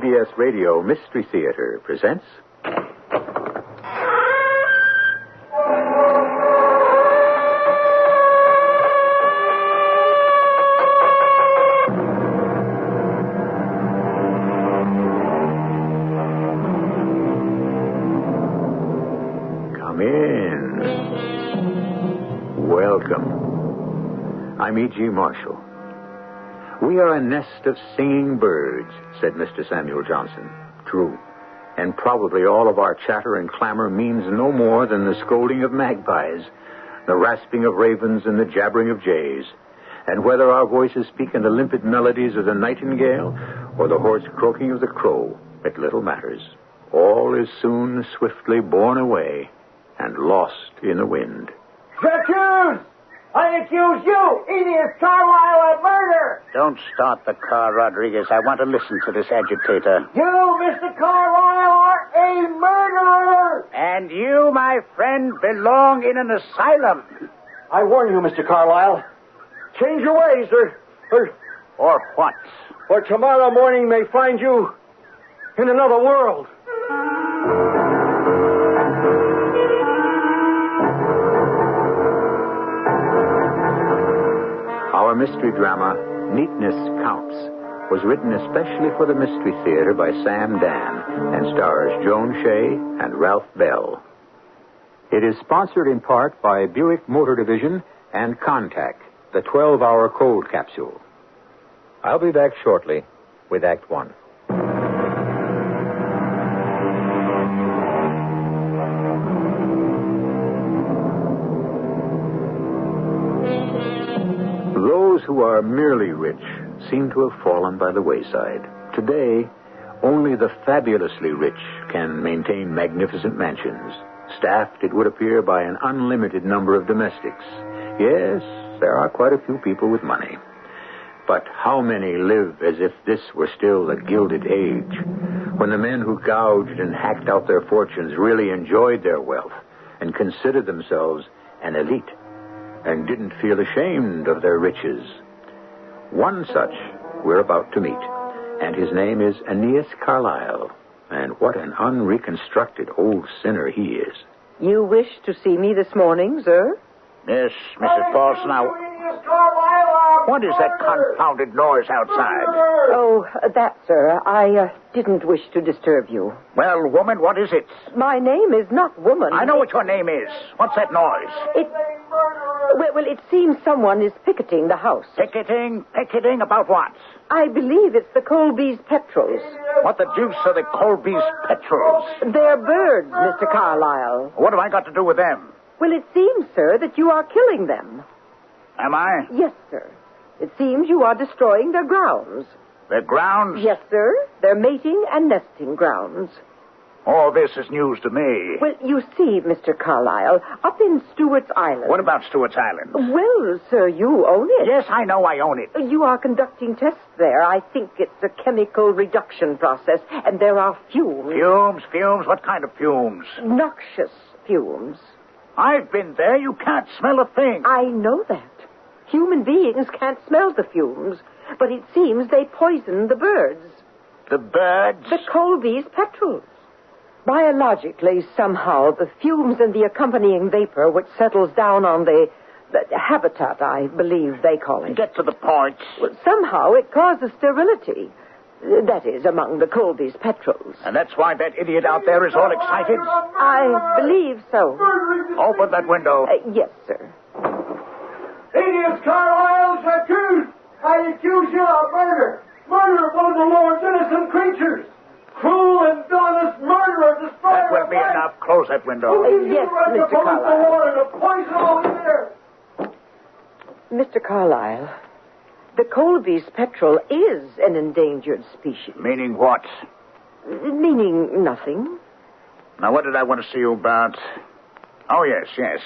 CBS Radio Mystery Theater presents... Come in. Welcome. I'm E.G. Marshall. We are a nest of singing birds, said Mr. Samuel Johnson. True. And probably all of our chatter and clamor means no more than the scolding of magpies, the rasping of ravens, and the jabbering of jays. And whether our voices speak in the limpid melodies of the nightingale or the hoarse croaking of the crow, it little matters. All is soon swiftly borne away and lost in the wind. Accused! I accuse you, Edith Carlisle, of murder! Don't start the car, Rodriguez. I want to listen to this agitator. You, Mr. Carlisle, are a murderer! And you, my friend, belong in an asylum. I warn you, Mr. Carlisle. Change your ways, Or what? or tomorrow morning may find you in another world. Our mystery drama, Neatness Counts, was written especially for the Mystery Theater by Sam Dan and stars Joan Shea and Ralph Bell. It is sponsored in part by Buick Motor Division and Contact, the 12-hour cold capsule. I'll be back shortly with Act One. Those who are merely rich seem to have fallen by the wayside. Today, only the fabulously rich can maintain magnificent mansions, staffed, it would appear, by an unlimited number of domestics. Yes, there are quite a few people with money. But how many live as if this were still the Gilded Age, when the men who gouged and hacked out their fortunes really enjoyed their wealth and considered themselves an elite, and didn't feel ashamed of their riches? One such we're about to meet, and his name is Aeneas Carlisle. And what an unreconstructed old sinner he is. You wish to see me this morning, sir? Yes, Mrs. Paulson. Now, what is that confounded noise outside? Oh, that, sir. I didn't wish to disturb you. Well, woman, what is it? My name is not woman. I know what your name is. What's that noise? Well, it seems someone is picketing the house. Picketing? Picketing about what? I believe it's the Colby's petrels. What the deuce are the Colby's petrels? They're birds, Mr. Carlisle. What have I got to do with them? Well, it seems, sir, that you are killing them. Am I? Yes, sir. It seems you are destroying their grounds. Their grounds? Yes, sir. Their mating and nesting grounds. All this is news to me. Well, you see, Mr. Carlisle, up in Stewart's Island... What about Stewart's Island? Well, sir, you own it. Yes, I know I own it. You are conducting tests there. I think it's a chemical reduction process, and there are fumes. Fumes? What kind of fumes? Noxious fumes. I've been there. You can't smell a thing. I know that. Human beings can't smell the fumes, but it seems they poison the birds. The birds? The Colby's petrels. Biologically, somehow, the fumes and the accompanying vapor, which settles down on the habitat, I believe they call it. Get to the point. Well, somehow it causes sterility. That is, among the Colby's petrels. And that's why that idiot out there is all excited? I believe so. Open that window. Yes, sir. Edith Carlisle is accused. I accuse you of murder. Murder of one of the Lord's innocent creatures. Cruel and villainous murder of destroyer. That will be enough. Close that window. Yes, Mr. Carlisle. Poison all in there. Mr. Carlisle, the Colby's petrel is an endangered species. Meaning what? Meaning nothing. Now, what did I want to see you about? Oh, yes.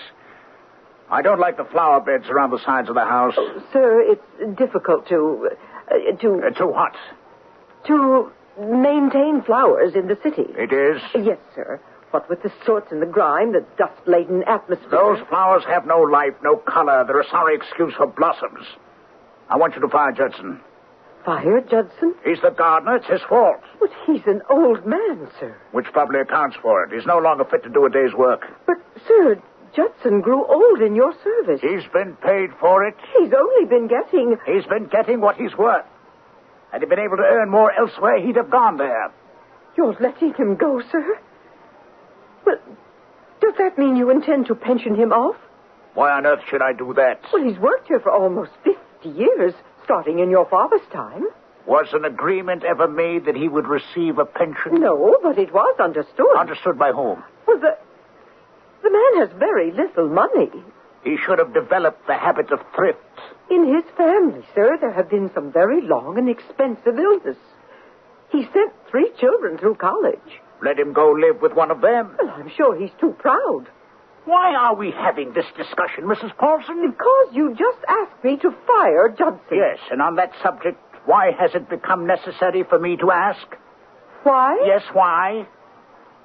I don't like the flower beds around the sides of the house. Sir, it's difficult to what? To maintain flowers in the city. It is? Yes, sir. What with the soot and the grime, the dust-laden atmosphere... Those flowers have no life, no color. They're a sorry excuse for blossoms. I want you to fire Judson. Fire Judson? He's the gardener. It's his fault. But he's an old man, sir. Which probably accounts for it. He's no longer fit to do a day's work. But, sir, Judson grew old in your service. He's been paid for it. He's only been getting... He's been getting what he's worth. Had he been able to earn more elsewhere, he'd have gone there. You're letting him go, sir? But does that mean you intend to pension him off? Why on earth should I do that? Well, he's worked here for almost 50 years, starting in your father's time. Was an agreement ever made that he would receive a pension? No, but it was understood. Understood by whom? Well, the man has very little money. He should have developed the habit of thrift. In his family, sir, there have been some very long and expensive illness. He sent 3 children through college. Let him go live with one of them. Well, I'm sure he's too proud. Why are we having this discussion, Mrs. Paulson? Because you just asked me to fire Judson. Yes, and on that subject, why has it become necessary for me to ask? Why? Yes, why?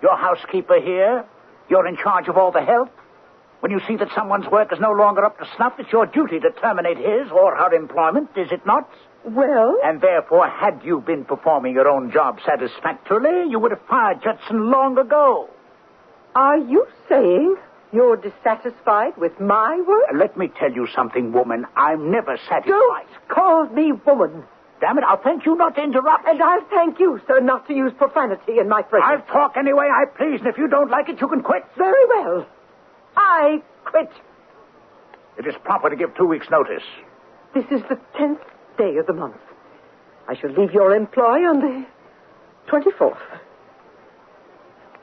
Your housekeeper here? You're in charge of all the help? When you see that someone's work is no longer up to snuff, it's your duty to terminate his or her employment, is it not? Well... And therefore, had you been performing your own job satisfactorily, you would have fired Judson long ago. Are you saying you're dissatisfied with my work? Let me tell you something, woman. I'm never satisfied. Don't call me woman. Damn it, I'll thank you not to interrupt. And I'll thank you, sir, not to use profanity in my presence. I'll talk any way I please, and if you don't like it, you can quit. Very well. I quit. It is proper to give 2 weeks' notice. This is the 10th day of the month. I shall leave your employ on the 24th.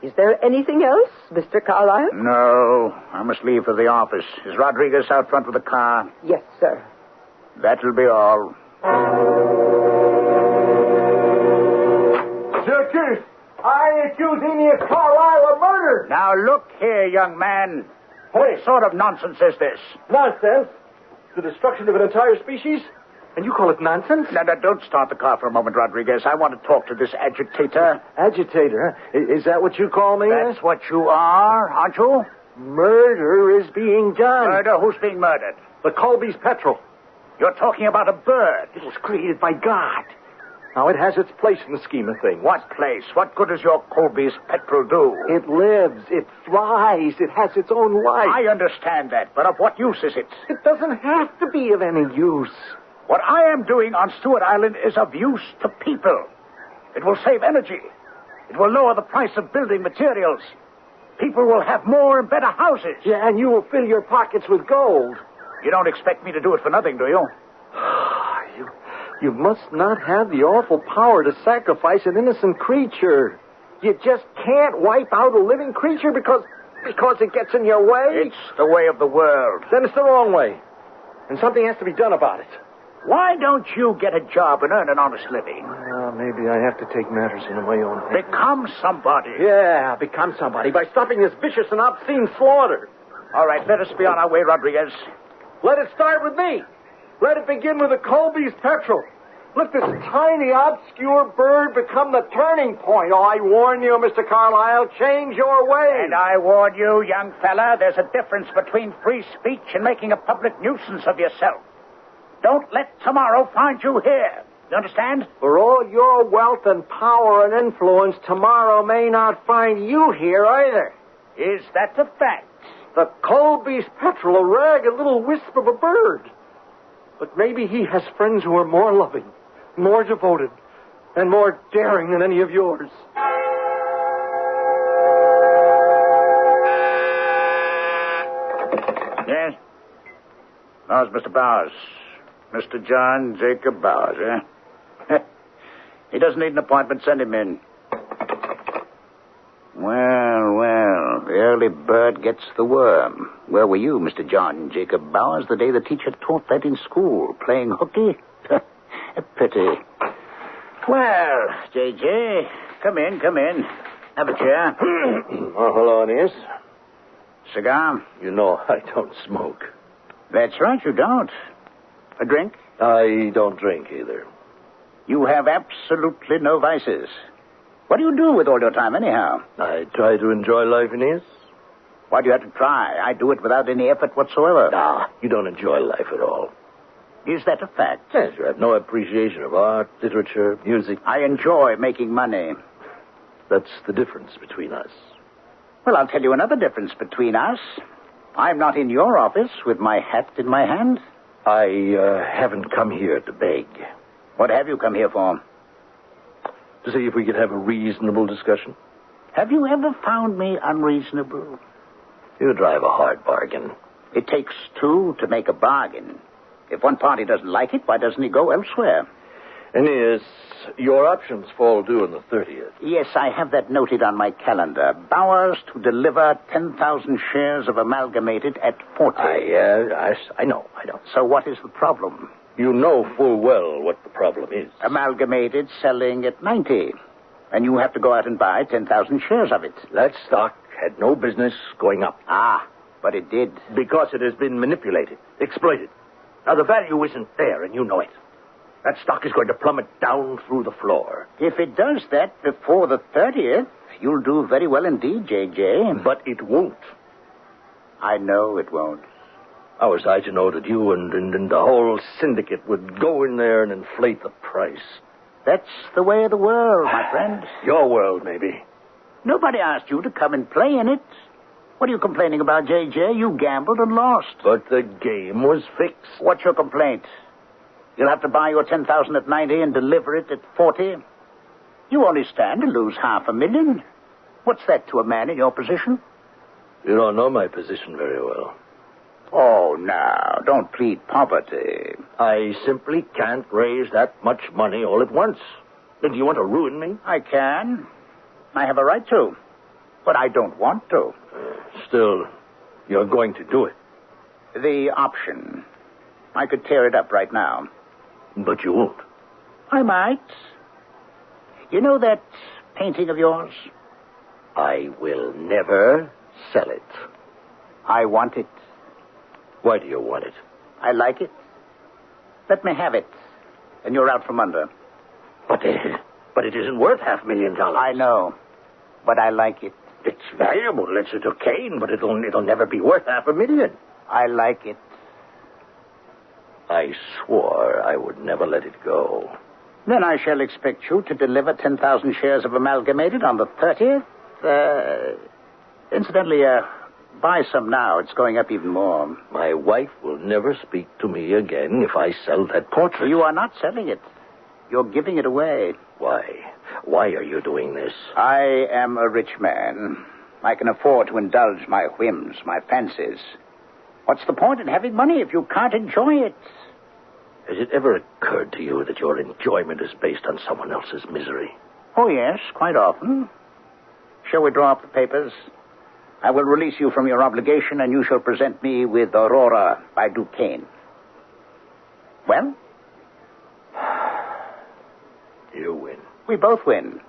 Is there anything else, Mr. Carlyle? No, I must leave for the office. Is Rodriguez out front with the car? Yes, sir. That'll be all. Sir Keith, I accuse Neatness Carlyle of murder. Now, look here, young man. What sort of nonsense is this? Nonsense? The destruction of an entire species? And you call it nonsense? No, don't start the car for a moment, Rodriguez. I want to talk to this agitator. Agitator, huh? Is that what you call me? That's what you are, aren't you? Murder is being done. Murder? Who's being murdered? The Colby's petrel. You're talking about a bird. It was created by God. Now, it has its place in the scheme of things. What place? What good does your Colby's petrel do? It lives. It flies. It has its own life. I understand that, but of what use is it? It doesn't have to be of any use. What I am doing on Stewart Island is of use to people. It will save energy. It will lower the price of building materials. People will have more and better houses. Yeah, and you will fill your pockets with gold. You don't expect me to do it for nothing, do you? You must not have the awful power to sacrifice an innocent creature. You just can't wipe out a living creature because it gets in your way. It's the way of the world. Then it's the wrong way. And something has to be done about it. Why don't you get a job and earn an honest living? Maybe I have to take matters into my own hands. Become somebody. Yeah, become somebody by stopping this vicious and obscene slaughter. All right, let us be on our way, Rodriguez. Let it start with me. Let it begin with the Colby's petrel. Let this tiny, obscure bird become the turning point. Oh, I warn you, Mr. Carlyle, change your ways. And I warn you, young fella, there's a difference between free speech and making a public nuisance of yourself. Don't let tomorrow find you here. You understand? For all your wealth and power and influence, tomorrow may not find you here either. Is that a fact? The Colby's petrel, a ragged little wisp of a bird. But maybe he has friends who are more loving, more devoted, and more daring than any of yours. Yes? How's Mr. Bowers? Mr. John Jacob Bowers, eh? He doesn't need an appointment. Send him in. Well, the early bird gets the worm. Where were you, Mr. John Jacob Bowers, the day the teacher taught that in school? Playing hooky? A pity. Well, J.J., come in. Have a chair. Oh, hello, Aeneas. Cigar? You know I don't smoke. That's right, you don't. A drink? I don't drink either. You have absolutely no vices. What do you do with all your time, anyhow? I try to enjoy life, Aeneas. Why do you have to try? I do it without any effort whatsoever. You don't enjoy life at all. Is that a fact? Yes, you have no appreciation of art, literature, music. I enjoy making money. That's the difference between us. Well, I'll tell you another difference between us. I'm not in your office with my hat in my hand. I haven't come here to beg. What have you come here for? To see if we could have a reasonable discussion. Have you ever found me unreasonable? You drive a hard bargain. It takes two to make a bargain. If one party doesn't like it, why doesn't he go elsewhere? Aeneas, your options fall due on the 30th. Yes, I have that noted on my calendar. Bowers to deliver 10,000 shares of Amalgamated at 40. I know. So what is the problem? You know full well what the problem is. Amalgamated selling at 90. And you have to go out and buy 10,000 shares of it. That stock had no business going up. Ah, but it did. Because it has been manipulated, exploited. Now, the value isn't there, and you know it. That stock is going to plummet down through the floor. If it does that before the 30th, you'll do very well indeed, J.J. But it won't. I know it won't. How was I to know that you and the whole syndicate would go in there and inflate the price? That's the way of the world, my friend. Your world, maybe. Nobody asked you to come and play in it. What are you complaining about, J.J.? You gambled and lost. But the game was fixed. What's your complaint? You'll have to buy your 10,000 at 90 and deliver it at 40. You only stand to lose $500,000. What's that to a man in your position? You don't know my position very well. Oh, now, don't plead poverty. I simply can't raise that much money all at once. Then do you want to ruin me? I can. I have a right to. But I don't want to. Still, you're going to do it. The option. I could tear it up right now. But you won't. I might. You know that painting of yours? I will never sell it. I want it. Why do you want it? I like it. Let me have it. And you're out from under. But it isn't worth $500,000. I know. But I like it. It's valuable. It's a Duquesne, but it'll never be worth $500,000. I like it. I swore I would never let it go. Then I shall expect you to deliver 10,000 shares of Amalgamated on the 30th. Incidentally, buy some now. It's going up even more. My wife will never speak to me again if I sell that portrait. You are not selling it. You're giving it away. Why? Why are you doing this? I am a rich man. I can afford to indulge my whims, my fancies. What's the point in having money if you can't enjoy it? Has it ever occurred to you that your enjoyment is based on someone else's misery? Oh, yes, quite often. Shall we draw up the papers? I will release you from your obligation, and you shall present me with Aurora by Duquesne. Well? You win. We both win.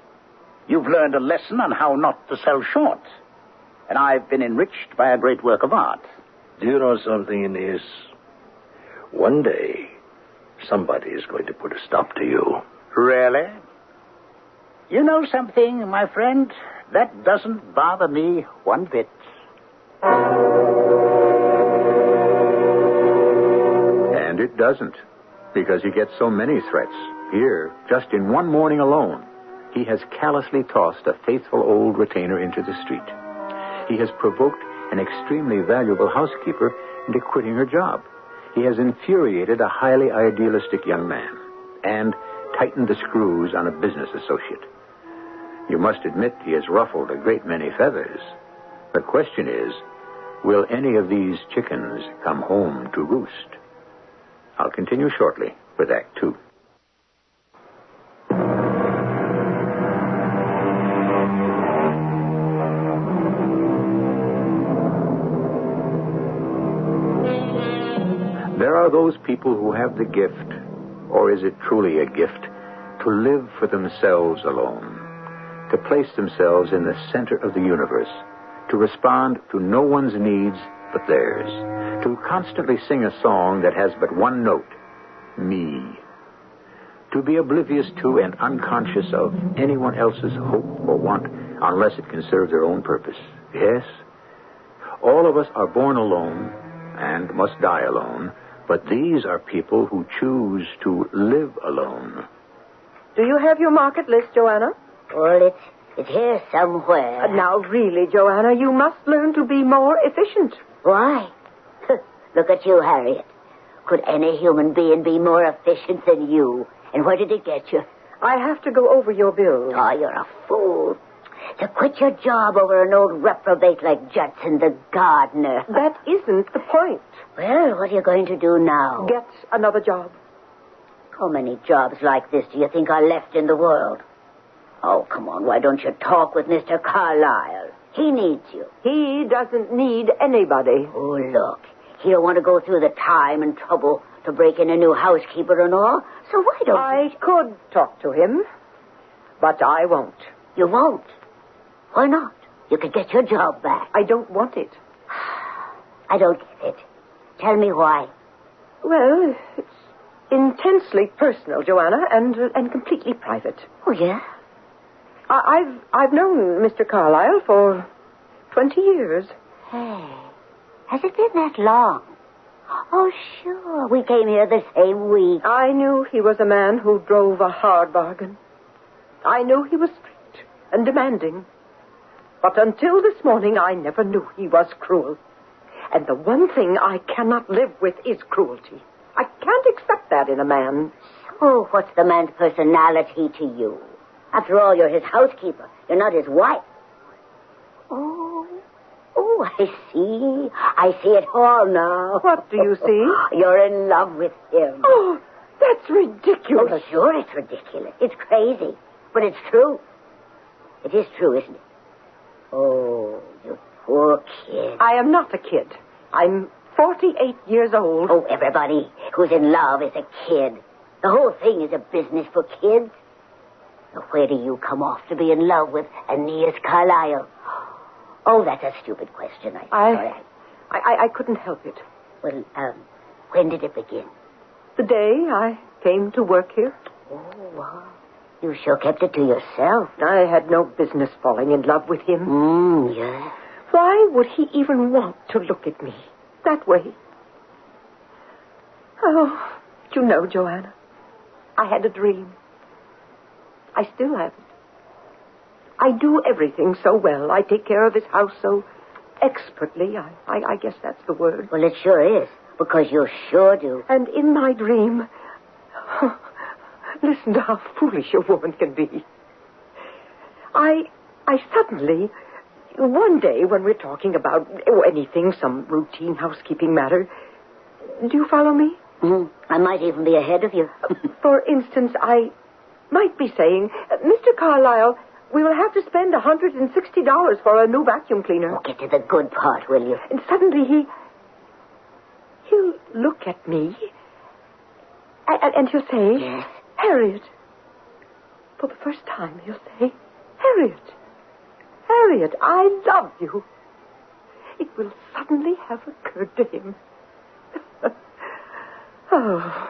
You've learned a lesson on how not to sell short. And I've been enriched by a great work of art. Do you know something, Aeneas? One day, somebody is going to put a stop to you. Really? You know something, my friend? That doesn't bother me one bit. And it doesn't, because he gets so many threats. Here, just in one morning alone, he has callously tossed a faithful old retainer into the street. He has provoked an extremely valuable housekeeper into quitting her job. He has infuriated a highly idealistic young man and tightened the screws on a business associate. You must admit he has ruffled a great many feathers. The question is, will any of these chickens come home to roost? I'll continue shortly with Act 2. There are those people who have the gift, or is it truly a gift, to live for themselves alone, to place themselves in the center of the universe, to respond to no one's needs but theirs, to constantly sing a song that has but one note, me, to be oblivious to and unconscious of anyone else's hope or want unless it can serve their own purpose. Yes, all of us are born alone and must die alone, But these are people who choose to live alone. Do you have your market list, Joanna? Well, it's here somewhere. Now, really, Joanna, you must learn to be more efficient. Why? Look at you, Harriet. Could any human being be more efficient than you? And where did it get you? I have to go over your bills. Oh, you're a fool. To quit your job over an old reprobate like Judson the gardener. That isn't the point. Well, what are you going to do now? Get another job. How many jobs like this do you think are left in the world? Oh, come on, why don't you talk with Mr. Carlyle? He needs you. He doesn't need anybody. Oh, look, he don't want to go through the time and trouble to break in a new housekeeper and all, so why don't I could talk to him, but I won't. You won't? Why not? You could get your job back. I don't want it. I don't get it. Tell me why. Well, it's intensely personal, Joanna, and completely private. Oh, yeah? I've known Mr. Carlyle for 20 years. Hey, has it been that long? Oh, sure. We came here the same week. I knew he was a man who drove a hard bargain. I knew he was strict and demanding. But until this morning, I never knew he was cruel. And the one thing I cannot live with is cruelty. I can't accept that in a man. So, what's the man's personality to you? After all, you're his housekeeper. You're not his wife. Oh, I see. I see it all now. What do you see? You're in love with him. Oh, that's ridiculous. Oh, sure, it's ridiculous. It's crazy. But it's true. It is true, isn't it? Oh, you poor kid. I am not a kid. I'm 48 years old. Oh, everybody who's in love is a kid. The whole thing is a business for kids. So where do you come off to be in love with Aeneas Carlyle? Oh, that's a stupid question. I couldn't help it. Well, when did it begin? The day I came to work here. Oh, wow. You sure kept it to yourself. I had no business falling in love with him. Yeah. Why would he even want to look at me that way? Oh, you know, Joanna, I had a dream. I still have it. I do everything so well. I take care of his house so expertly. I guess that's the word. Well, it sure is, because you sure do. And in my dream, listen to how foolish a woman can be. I suddenly, one day when we're talking about anything, some routine housekeeping matter, do you follow me? I might even be ahead of you. For instance, I might be saying, Mr. Carlyle, we will have to spend $160 for a new vacuum cleaner. Oh, get to the good part, will you? And suddenly he'll look at me and he'll say, Yes. Harriet. For the first time, he'll say, Harriet, I love you. It will suddenly have occurred to him. Oh,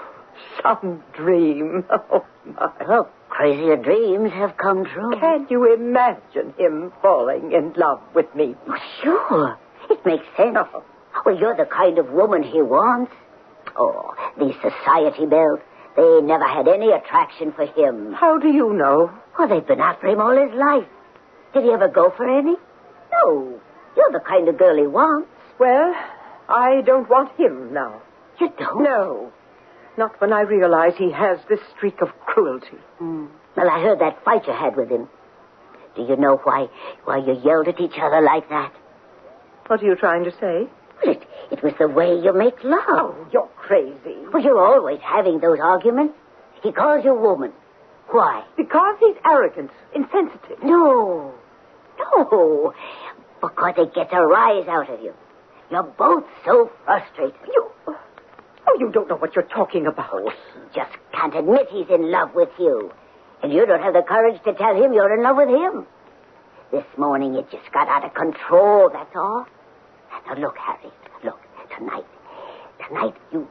some dream. Oh, my. Oh, crazier dreams have come true. Can you imagine him falling in love with me? Oh, sure. It makes sense. Oh. Well, you're the kind of woman he wants. Oh, these society bells, they never had any attraction for him. How do you know? Well, they've been after him all his life. Did he ever go for any? No. You're the kind of girl he wants. Well, I don't want him now. You don't? No. Not when I realize he has this streak of cruelty. Well, I heard that fight you had with him. Do you know why you yelled at each other like that? What are you trying to say? Well, it was the way you make love. Oh, you're crazy. Well, you're always having those arguments. He calls you woman. Why? Because he's arrogant, insensitive. No. Because it gets a rise out of you. You're both so frustrated. You don't know what you're talking about. He just can't admit he's in love with you. And you don't have the courage to tell him you're in love with him. This morning it just got out of control, that's all. Now look, Harry, look, tonight you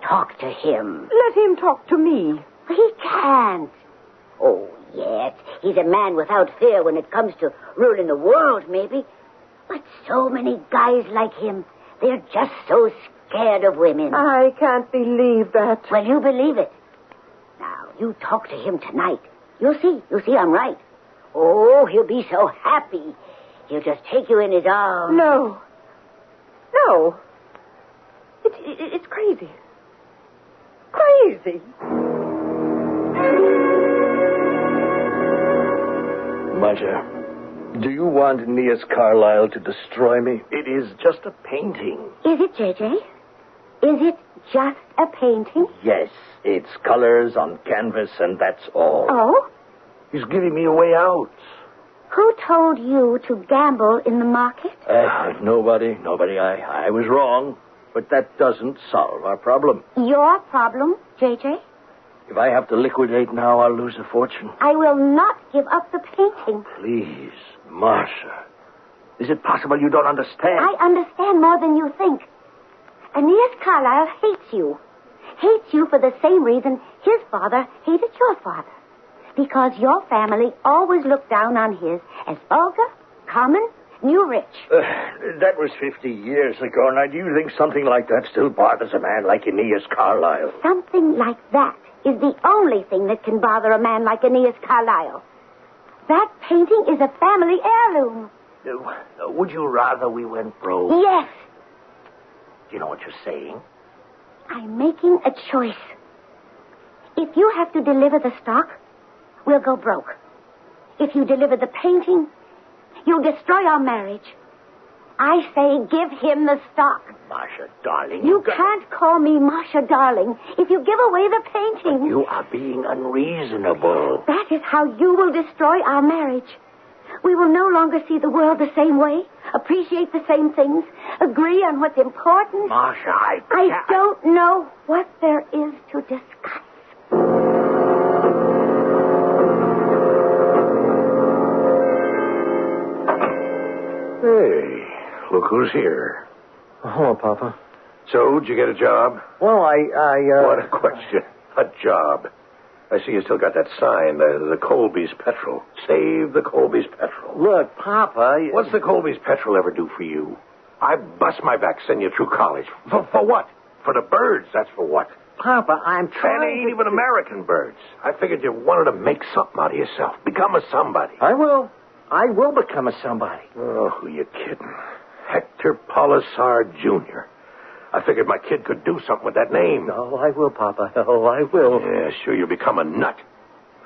talk to him. Let him talk to me. He can't. Oh, yes, he's a man without fear when it comes to ruling the world, maybe. But so many guys like him, they're just so scared of women. I can't believe that. Well, you believe it. Now, you talk to him tonight. You'll see. I'm right. Oh, he'll be so happy. He'll just take you in his arms. No. It's crazy. Crazy. Marcia, do you want Aeneas Carlyle to destroy me? It is just a painting. Is it, J.J.? Is it just a painting? Yes, it's colors on canvas, and that's all. Oh? He's giving me a way out. Who told you to gamble in the market? Nobody. I was wrong. But that doesn't solve our problem. Your problem, J.J.? If I have to liquidate now, I'll lose a fortune. I will not give up the painting. Please, Marcia. Is it possible you don't understand? I understand more than you think. Aeneas Carlyle hates you. Hates you for the same reason his father hated your father. Because your family always looked down on his as vulgar, common, new rich. That was 50 years ago. Now, do you think something like that still bothers a man like Aeneas Carlyle? Something like that is the only thing that can bother a man like Aeneas Carlyle. That painting is a family heirloom. Would you rather we went broke? Yes. Do you know what you're saying? I'm making a choice. If you have to deliver the stock, we'll go broke. If you deliver the painting, you'll destroy our marriage. I say give him the stock. Marcia, darling. You can't call me Marcia, darling, if you give away the painting. But you are being unreasonable. That is how you will destroy our marriage. We will no longer see the world the same way, appreciate the same things, agree on what's important. Marcia, I don't know what there is to discuss. Hey, look who's here. Hello, Papa. So, did you get a job? Well, What a question. A job. I see you still got that sign, the Colby's Petrol. Save the Colby's Petrol. Look, Papa... What's the Colby's Petrol ever do for you? I bust my back, send you through college. For what? For the birds, that's for what. Papa, I'm trying And they ain't even American birds. I figured you wanted to make something out of yourself. Become a somebody. I will become a somebody. Oh, who you kidding? Hector Polisar Jr. I figured my kid could do something with that name. Oh, I will, Papa. Oh, I will. Yeah, sure, you'll become a nut.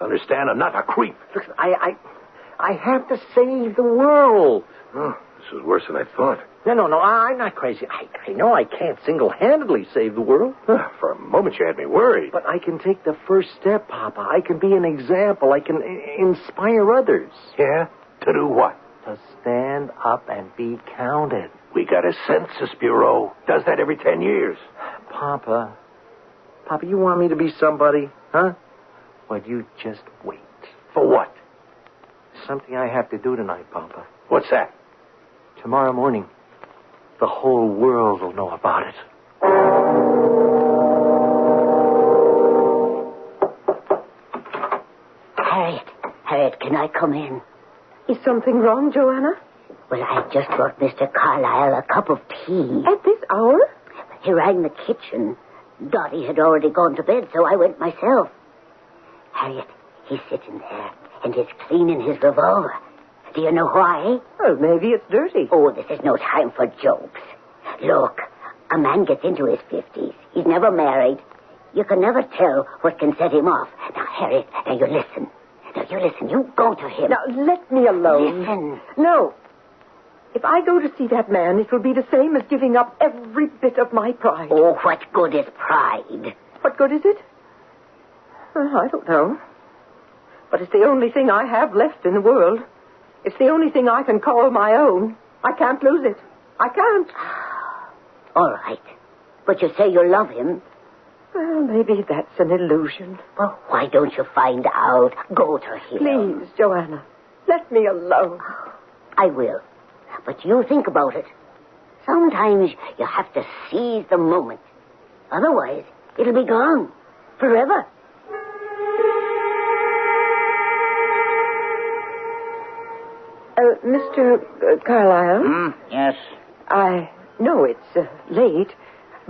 Understand? A nut, a creep. Listen, I have to save the world. Oh, this is worse than I thought. No, I'm not crazy. I know I can't single-handedly save the world. For a moment, you had me worried. But I can take the first step, Papa. I can be an example. I can inspire others. Yeah? To do what? To stand up and be counted. We got a census bureau. Does that every 10 years. Papa, you want me to be somebody, huh? Well, you just wait. For what? Something I have to do tonight, Papa. What's that? Tomorrow morning, the whole world will know about it. Harriet, can I come in? Is something wrong, Joanna? Well, I just brought Mr. Carlyle a cup of tea. At this hour? He rang the kitchen. Dottie had already gone to bed, so I went myself. Harriet, he's sitting there, and he's cleaning his revolver. Do you know why? Well, maybe it's dirty. Oh, this is no time for jokes. Look, a man gets into his 50s. He's never married. You can never tell what can set him off. Now, Harriet, you listen. You go to him. Now, let me alone. Listen. No. If I go to see that man, it will be the same as giving up every bit of my pride. Oh, what good is pride? What good is it? I don't know. But it's the only thing I have left in the world. It's the only thing I can call my own. I can't lose it. I can't. All right. But you say you love him. Well, maybe that's an illusion. Well, why don't you find out? Go to him. Please, Joanna, let me alone. I will. But you think about it. Sometimes you have to seize the moment. Otherwise, it'll be gone. Forever. Mr. Carlyle? Yes? I know it's late,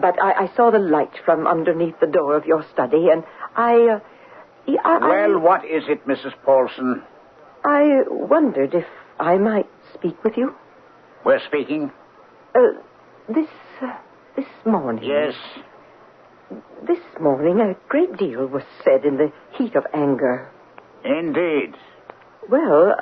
But I saw the light from underneath the door of your study, and Well, what is it, Mrs. Paulson? I wondered if I might speak with you. We're speaking? This morning. Yes. This morning, a great deal was said in the heat of anger. Indeed. Well,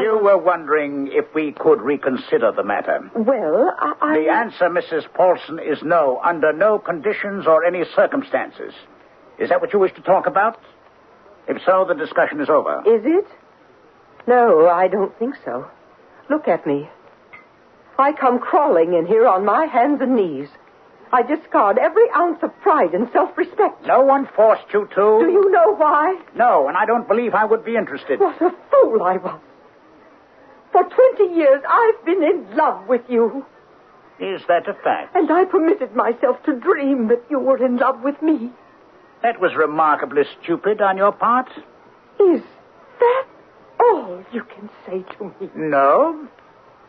You were wondering if we could reconsider the matter. Well, The answer, Mrs. Paulson, is no, under no conditions or any circumstances. Is that what you wish to talk about? If so, the discussion is over. Is it? No, I don't think so. Look at me. I come crawling in here on my hands and knees. I discard every ounce of pride and self-respect. No one forced you to. Do you know why? No, and I don't believe I would be interested. What a fool I was. For 20 years, I've been in love with you. Is that a fact? And I permitted myself to dream that you were in love with me. That was remarkably stupid on your part. Is that all you can say to me? No.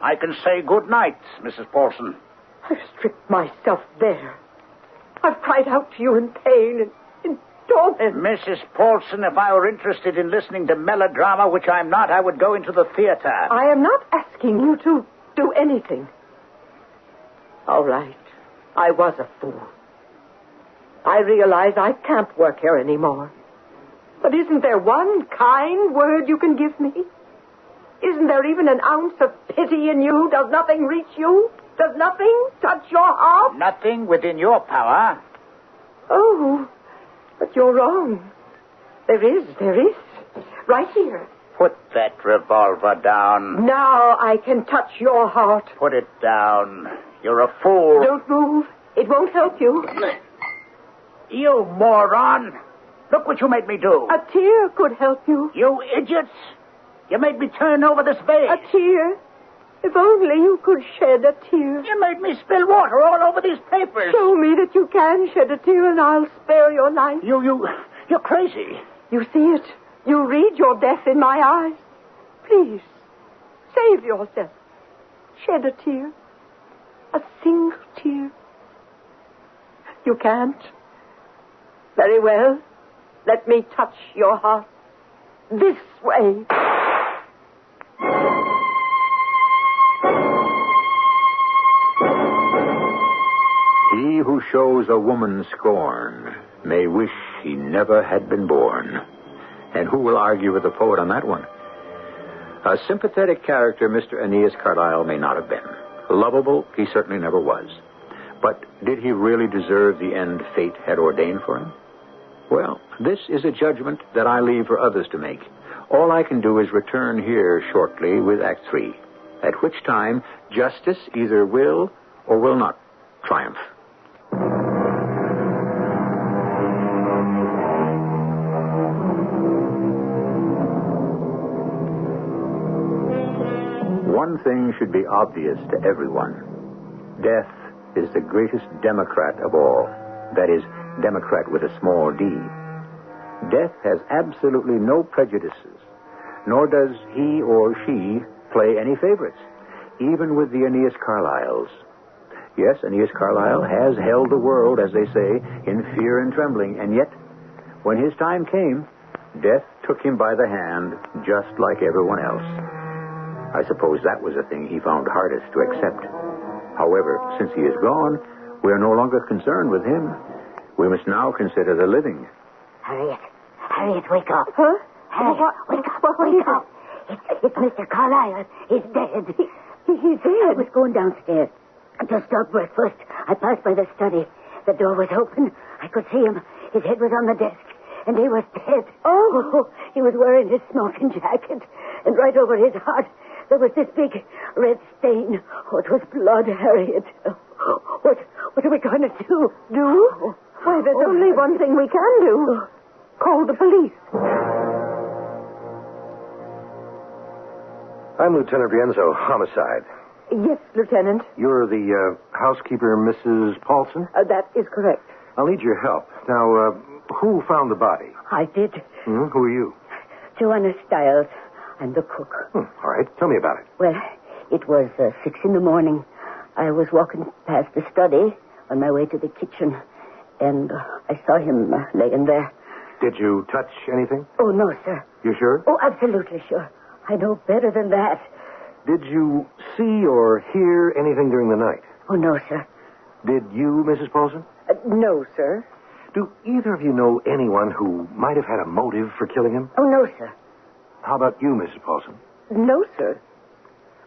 I can say good night, Mrs. Paulson. I've stripped myself bare. I've cried out to you in pain and in torment. Mrs. Paulson, if I were interested in listening to melodrama, which I'm not, I would go into the theater. I am not asking you to do anything. All right. I was a fool. I realize I can't work here anymore. But isn't there one kind word you can give me? Isn't there even an ounce of pity in you? Does nothing reach you? Does nothing touch your heart? Nothing within your power. Oh, but you're wrong. There is. Right here. Put that revolver down. Now I can touch your heart. Put it down. You're a fool. Don't move. It won't help you. You moron. Look what you made me do. A tear could help you. You idiots. You made me turn over this vase. A tear? If only you could shed a tear. You made me spill water all over these papers. Show me that you can shed a tear and I'll spare your life. You're crazy. You see it. You read your death in my eyes. Please, save yourself. Shed a tear. A single tear. You can't. Very well. Let me touch your heart. This way. He who shows a woman scorn may wish he never had been born. And who will argue with the poet on that one? A sympathetic character Mr. Aeneas Carlyle may not have been. Lovable, he certainly never was. But did he really deserve the end fate had ordained for him? Well, this is a judgment that I leave for others to make. All I can do is return here shortly with Act 3, at which time justice either will or will not triumph. One thing should be obvious to everyone. Death is the greatest democrat of all. That is, democrat with a small d. Death has absolutely no prejudices, nor does he or she play any favorites, even with the Aeneas Carlyles. Yes, Aeneas Carlyle has held the world, as they say, in fear and trembling, and yet, when his time came, death took him by the hand, just like everyone else. I suppose that was the thing he found hardest to accept. However, since he is gone, we are no longer concerned with him. We must now consider the living. Harriet, wake up. Huh? Harriet, wake up. It's Mr. Carlyle. He's dead. He's dead? I was going downstairs to stop breakfast. I passed by the study. The door was open. I could see him. His head was on the desk, and he was dead. Oh, he was wearing his smoking jacket, and right over his heart, there was this big red stain. Oh, it was blood, Harriet. What are we going to do? Do? Why, there's only one thing we can do. Call the police. I'm Lieutenant Rienzo, homicide. Yes, Lieutenant. You're the housekeeper, Mrs. Paulson? That is correct. I'll need your help. Now, who found the body? I did. Who are you? Joanna Stiles. I'm the cook. All right. Tell me about it. Well, it was 6 in the morning. I was walking past the study on my way to the kitchen, and I saw him laying there. Did you touch anything? Oh, no, sir. You sure? Oh, absolutely sure. I know better than that. Did you see or hear anything during the night? Oh, no, sir. Did you, Mrs. Paulson? No, sir. Do either of you know anyone who might have had a motive for killing him? Oh, no, sir. How about you, Mrs. Paulson? No, sir.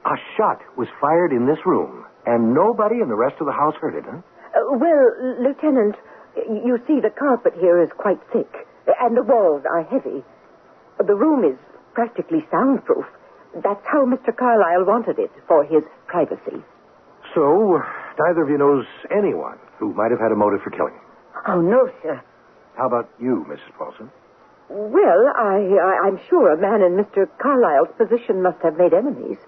A shot was fired in this room, and nobody in the rest of the house heard it, huh? Well, Lieutenant, you see, the carpet here is quite thick, and the walls are heavy. The room is practically soundproof. That's how Mr. Carlyle wanted it, for his privacy. So, neither of you knows anyone who might have had a motive for killing him. Oh, no, sir. How about you, Mrs. Paulson? Well, I'm sure a man in Mr. Carlyle's position must have made enemies.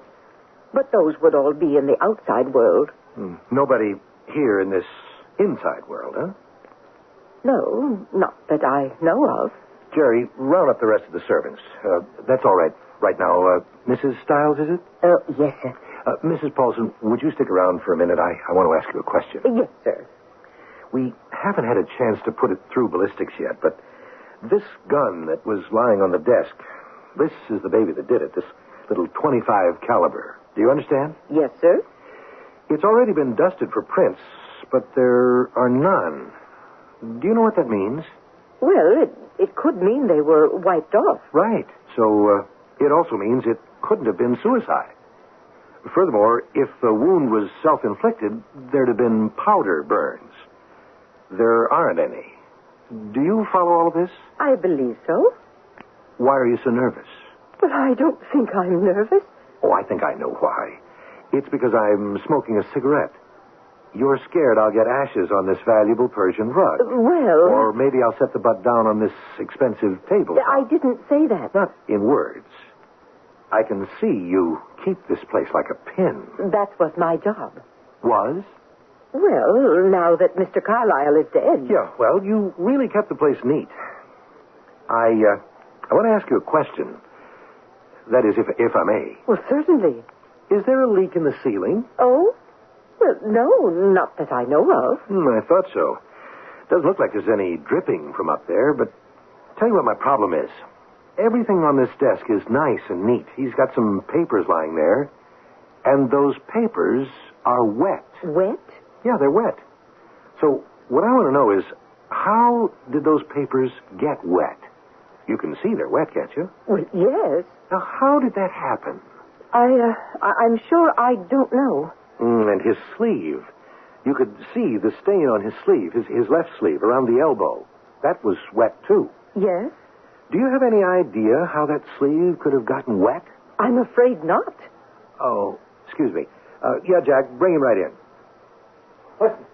But those would all be in the outside world. Nobody here in this inside world, huh? No, not that I know of. Jerry, round up the rest of the servants. That's all right now. Mrs. Stiles, is it? Yes, sir. Mrs. Paulson, would you stick around for a minute? I want to ask you a question. Yes, sir. We haven't had a chance to put it through ballistics yet, but this gun that was lying on the desk, this is the baby that did it, this little .25 caliber. Do you understand? Yes, sir. It's already been dusted for prints, but there are none. Do you know what that means? Well, it could mean they were wiped off. Right. So, it also means it couldn't have been suicide. Furthermore, if the wound was self-inflicted, there'd have been powder burns. There aren't any. Do you follow all of this? I believe so. Why are you so nervous? But I don't think I'm nervous. Oh, I think I know why. It's because I'm smoking a cigarette. You're scared I'll get ashes on this valuable Persian rug. Well... Or maybe I'll set the butt down on this expensive table. I didn't say that. Not in words. I can see you keep this place like a pin. That was my job. Was? Well, now that Mr. Carlyle is dead... Yeah, well, you really kept the place neat. I want to ask you a question. That is, if I may. Well, certainly. Is there a leak in the ceiling? Oh? Well, no, not that I know of. I thought so. Doesn't look like there's any dripping from up there, but tell you what my problem is. Everything on this desk is nice and neat. He's got some papers lying there, and those papers are wet. Wet? Yeah, they're wet. So what I want to know is, how did those papers get wet? You can see they're wet, can't you? Well, yes. Now, how did that happen? I'm sure I don't know. And his sleeve. You could see the stain on his sleeve, his left sleeve, around the elbow. That was wet, too. Yes? Do you have any idea how that sleeve could have gotten wet? I'm afraid not. Oh, excuse me. Yeah, Jack, bring him right in. Listen,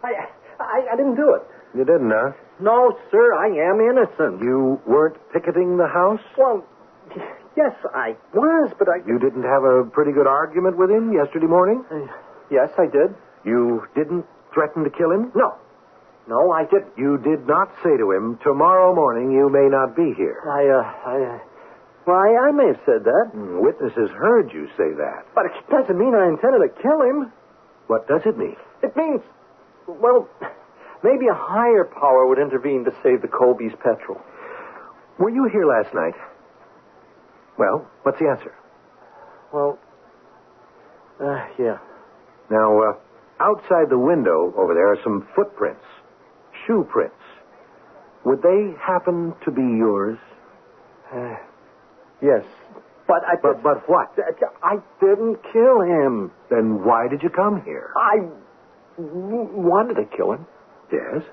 I didn't do it. You didn't, huh? No, sir, I am innocent. You weren't picketing the house? Well, yes, I was, but I... You didn't have a pretty good argument with him yesterday morning? Yes, I did. You didn't threaten to kill him? No, I didn't. You did not say to him, tomorrow morning you may not be here. I may have said that. Witnesses heard you say that. But it doesn't mean I intended to kill him. What does it mean? It means, well, maybe a higher power would intervene to save the Colby's petrol. Were you here last night? Well, what's the answer? Well, yeah. Now, outside the window over there are some footprints, shoe prints. Would they happen to be yours? Yes. But what? I didn't kill him. Then why did you come here? I wanted to kill him. Yes?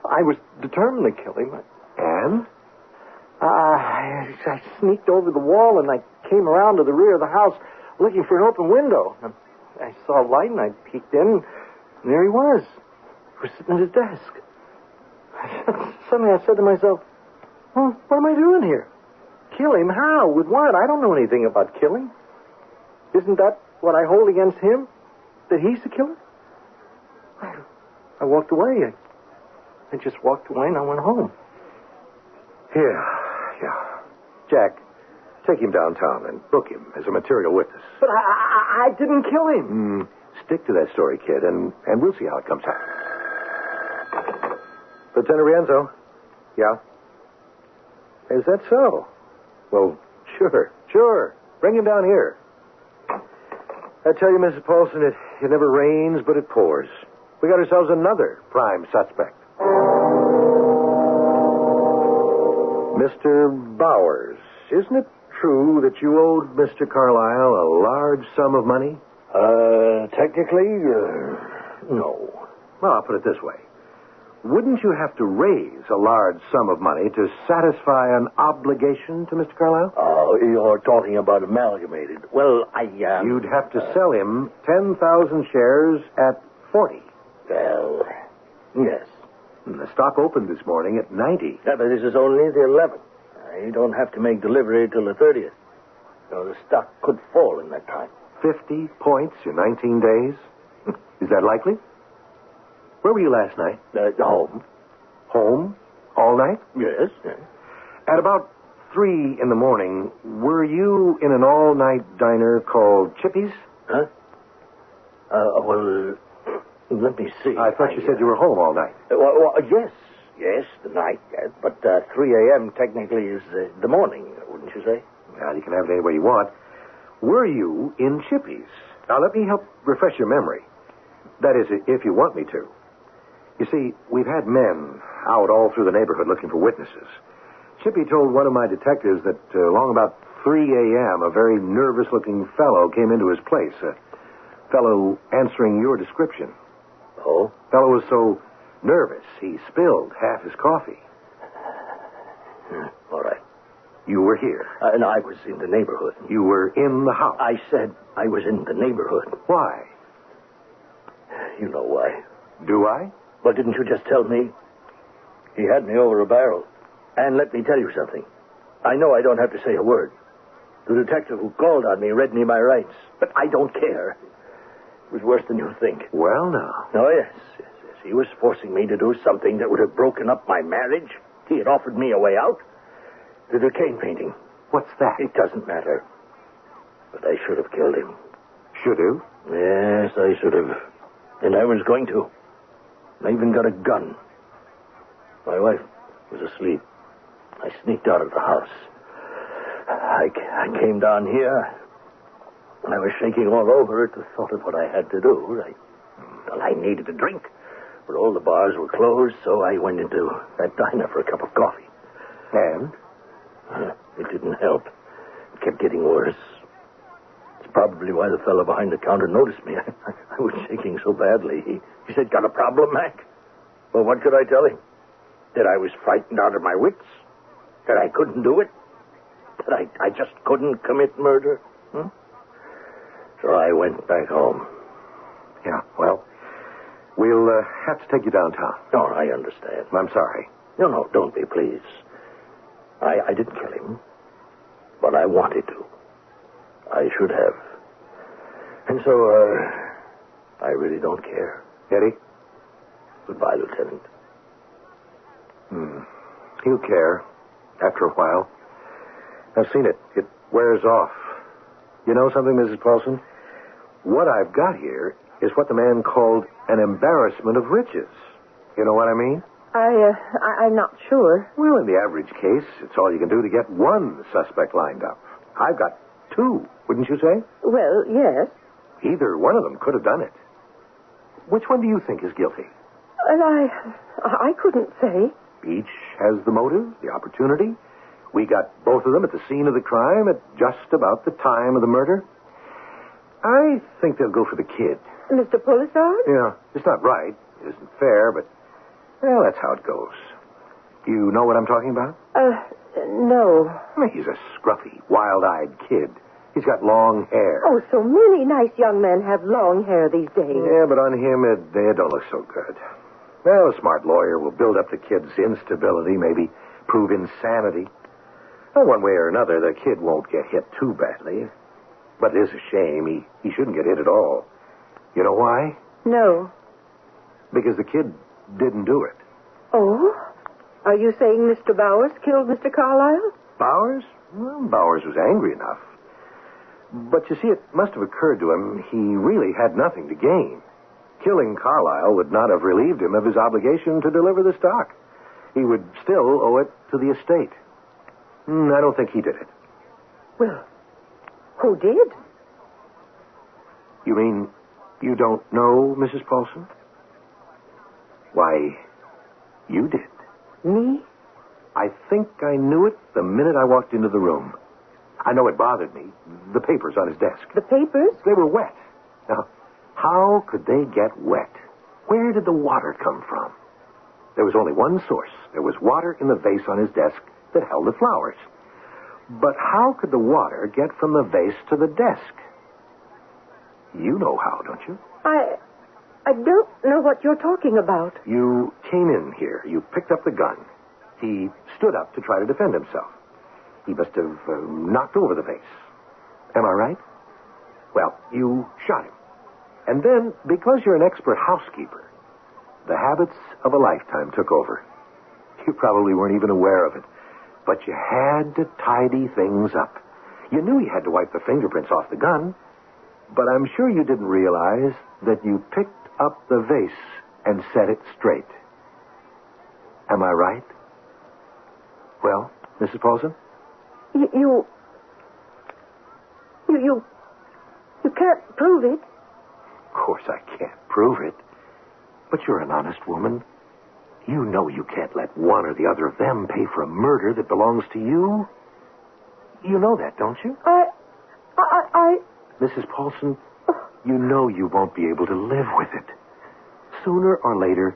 I was determined to kill him. And? I sneaked over the wall and I came around to the rear of the house looking for an open window. I saw a light and I peeked in, and there he was. He was sitting at his desk. Suddenly I said to myself, well, what am I doing here? Kill him? How? With what? I don't know anything about killing. Isn't that what I hold against him? That he's the killer? I walked away. I just walked away and I went home. Yeah. Jack, take him downtown and book him as a material witness. But I didn't kill him. Stick to that story, kid, and we'll see how it comes out. Lieutenant Rienzo? Yeah? Is that so? Well, sure. Bring him down here. I tell you, Mrs. Paulson, it never rains, but it pours. We got ourselves another prime suspect. Mr. Bowers, isn't it true that you owed Mr. Carlyle a large sum of money? Technically, no. Well, I'll put it this way. Wouldn't you have to raise a large sum of money to satisfy an obligation to Mr. Carlyle? Oh, you're talking about Amalgamated. Well, You'd have to sell him 10,000 shares at 40. Well, yes. The stock opened this morning at 90. Yeah, but this is only the 11th. I don't have to make delivery till the 30th. So the stock could fall in that time. 50 points in 19 days? Is that likely? Where were you last night? Home. Home? All night? Yes. At about 3 in the morning, were you in an all-night diner called Chippy's? Huh? Well, let me see. I thought you said you were home all night. Yes, the night. Yes. But 3 a.m. technically is the morning, wouldn't you say? Well, you can have it any way you want. Were you in Chippy's? Now, let me help refresh your memory. That is, if you want me to. You see, we've had men out all through the neighborhood looking for witnesses. Chippy told one of my detectives that along about 3 a.m., a very nervous-looking fellow came into his place. A fellow answering your description. Oh? Fellow was so nervous, he spilled half his coffee. All right. You were here. No, I was in the neighborhood. You were in the house. I said I was in the neighborhood. Why? You know why. Do I? Well, didn't you just tell me? He had me over a barrel. And let me tell you something. I know I don't have to say a word. The detective who called on me read me my rights. But I don't care. It was worse than you think. Well, now. Oh, yes. He was forcing me to do something that would have broken up my marriage. He had offered me a way out. The cane painting. What's that? It doesn't matter. But I should have killed him. Should have? Yes, I should have. And I was going to. I even got a gun. My wife was asleep. I sneaked out of the house. I came down here, and I was shaking all over at the thought of what I had to do. I needed a drink, but all the bars were closed, so I went into that diner for a cup of coffee. And? It didn't help. It kept getting worse. It's probably why the fellow behind the counter noticed me. I was shaking so badly. He said, "Got a problem, Mac?" Well, what could I tell him? That I was frightened out of my wits? That I couldn't do it? That I just couldn't commit murder? So I went back home. Yeah, well, we'll have to take you downtown. No, I understand. I'm sorry. No, don't be, please. I didn't kill him, but I wanted to. I should have. And so, I really don't care. Eddie? Goodbye, Lieutenant. He'll care after a while. I've seen it. It wears off. You know something, Mrs. Paulson? What I've got here is what the man called an embarrassment of riches. You know what I mean? I'm not sure. Well, in the average case, it's all you can do to get one suspect lined up. I've got 2, wouldn't you say? Well, yes. Either one of them could have done it. Which one do you think is guilty? I couldn't say. Each has the motive, the opportunity. We got both of them at the scene of the crime at just about the time of the murder. I think they'll go for the kid. Mr. Pulsar? Yeah, it's not right. It isn't fair, but, well, that's how it goes. You know what I'm talking about? No. He's a scruffy, wild-eyed kid. He's got long hair. Oh, so many nice young men have long hair these days. Yeah, but on him, it don't look so good. Well, a smart lawyer will build up the kid's instability, maybe prove insanity. Well, one way or another, the kid won't get hit too badly. But it is a shame. He shouldn't get hit at all. You know why? No. Because the kid didn't do it. Oh? Are you saying Mr. Bowers killed Mr. Carlyle? Bowers? Well, Bowers was angry enough. But you see, it must have occurred to him he really had nothing to gain. Killing Carlyle would not have relieved him of his obligation to deliver the stock. He would still owe it to the estate. I don't think he did it. Well, who did? You mean you don't know Mrs. Paulson? Why, you did. Me? I think I knew it the minute I walked into the room. I know it bothered me. The papers on his desk. The papers? They were wet. Now, how could they get wet? Where did the water come from? There was only one source. There was water in the vase on his desk that held the flowers. But how could the water get from the vase to the desk? You know how, don't you? I don't know what you're talking about. You came in here. You picked up the gun. He stood up to try to defend himself. He must have knocked over the vase. Am I right? Well, you shot him. And then, because you're an expert housekeeper, the habits of a lifetime took over. You probably weren't even aware of it. But you had to tidy things up. You knew you had to wipe the fingerprints off the gun. But I'm sure you didn't realize that you picked up the vase and set it straight. Am I right? Well, Mrs. Paulson? You can't prove it. Of course I can't prove it. But you're an honest woman. You know you can't let one or the other of them pay for a murder that belongs to you. You know that, don't you? Mrs. Paulson, you know you won't be able to live with it. Sooner or later,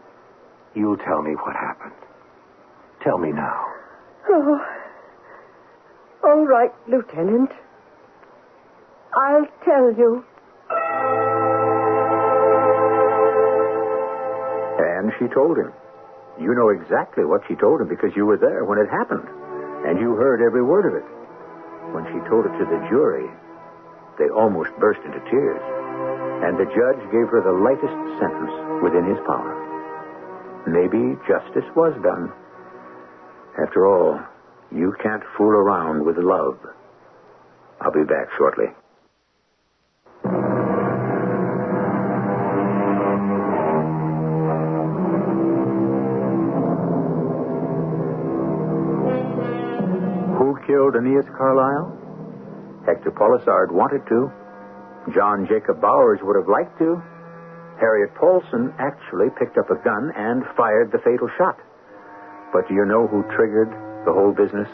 you'll tell me what happened. Tell me now. Oh. All right, Lieutenant. I'll tell you. And she told him. You know exactly what she told him because you were there when it happened. And you heard every word of it. When she told it to the jury, they almost burst into tears. And the judge gave her the lightest sentence within his power. Maybe justice was done. After all, you can't fool around with love. I'll be back shortly. Who killed Aeneas Carlyle? Hector Polisard wanted to. John Jacob Bowers would have liked to. Harriet Paulson actually picked up a gun and fired the fatal shot. But do you know who triggered the whole business?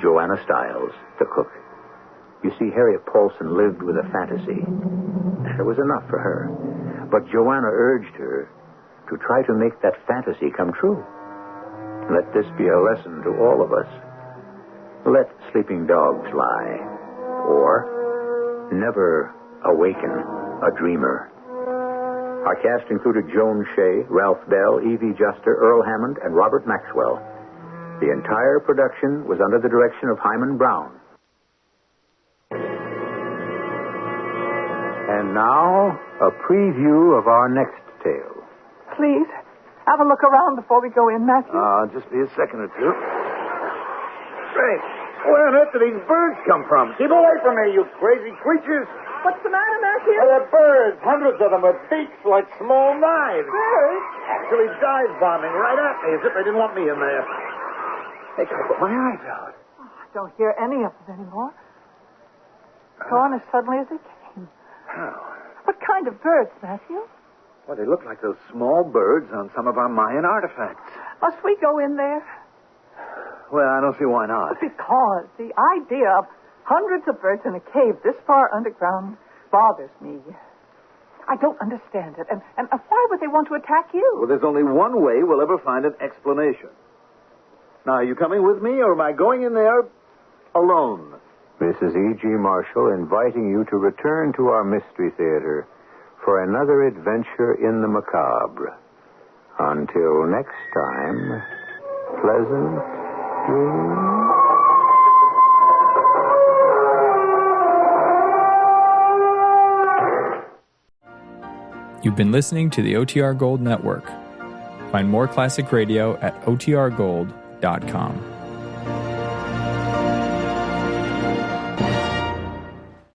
Joanna Stiles, the cook. You see, Harriet Paulson lived with a fantasy, and it was enough for her. But Joanna urged her to try to make that fantasy come true. Let this be a lesson to all of us. Let sleeping dogs lie, or never awaken a dreamer. Our cast included Joan Shea, Ralph Bell, Evie Juster, Earl Hammond, and Robert Maxwell. The entire production was under the direction of Hyman Brown. And now, a preview of our next tale. Please, have a look around before we go in, Matthew. Just be a second or two. Great. Where on earth do these birds come from? Keep away from me, you crazy creatures. What's the matter, Matthew? They're birds, hundreds of them with beaks like small knives. Birds? Actually dive bombing right at me as if they didn't want me in there. They could have put my eyes out. Oh, I don't hear any of them anymore. Gone as suddenly as they came. How? What kind of birds, Matthew? Well, they look like those small birds on some of our Mayan artifacts. Must we go in there? Well, I don't see why not. Because the idea of hundreds of birds in a cave this far underground bothers me. I don't understand it. And why would they want to attack you? Well, there's only one way we'll ever find an explanation. Now, are you coming with me, or am I going in there alone? This is E.G. Marshall inviting you to return to our Mystery Theater for another adventure in the macabre. Until next time, pleasant dreams. You've been listening to the OTR Gold Network. Find more classic radio at otrgold.com.